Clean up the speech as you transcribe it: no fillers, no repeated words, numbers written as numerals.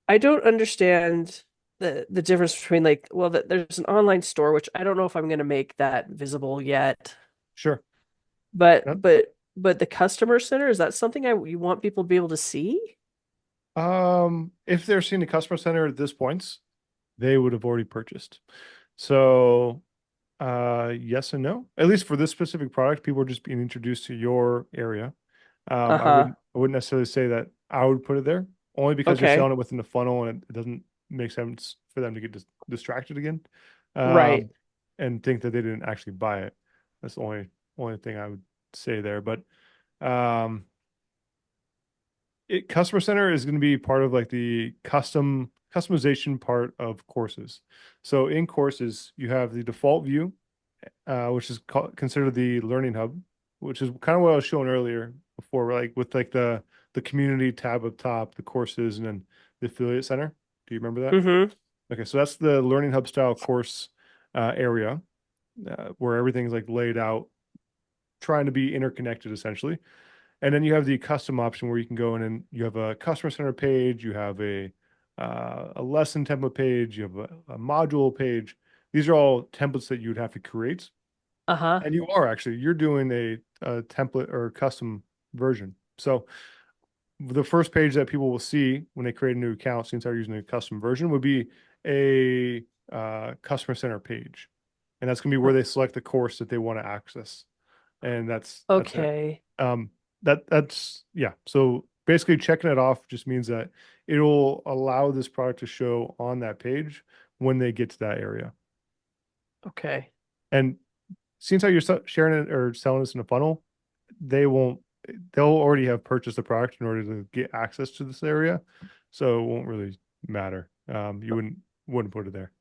I don't understand the difference between like, well, there's an online store, which I don't know if I'm going to make that visible yet. Sure. But Yep. but but the customer center, is that something you want people to be able to see? If they're seeing the customer center at this point, they would have already purchased. So, yes and no. At least for this specific product, people are just being introduced to your area. Uh-huh. I wouldn't necessarily say that I would put it there, only because you're selling Okay. it within the funnel and it doesn't make sense for them to get distracted again, Right. um, and think that they didn't actually buy it. That's the only thing I would say there. But um, customer center is going to be part of like the customization part of courses. So in courses, you have the default view, which is considered the learning hub, which is kind of what I was showing earlier before, like with like the community tab up top, the courses, and then the affiliate center. Do you remember that? Mm-hmm. Okay, so that's the learning hub style course area where everything's like laid out, trying to be interconnected essentially. And then you have the custom option where you can go in and you have a customer center page, you have a lesson template page, you have a module page. These are all templates that you would have to create. Uh-huh. And you're doing a template or custom version. So the first page that people will see when they create a new account, since they're using a custom version, would be a customer center page. And that's going to be where they select the course that they want to access. And that's it. Okay. Um, that's yeah. So basically checking it off just means that it'll allow this product to show on that page when they get to that area. Okay. And seems how you're sharing it or selling this in a funnel, they won't, they'll already have purchased the product in order to get access to this area. So it won't really matter. You wouldn't put it there.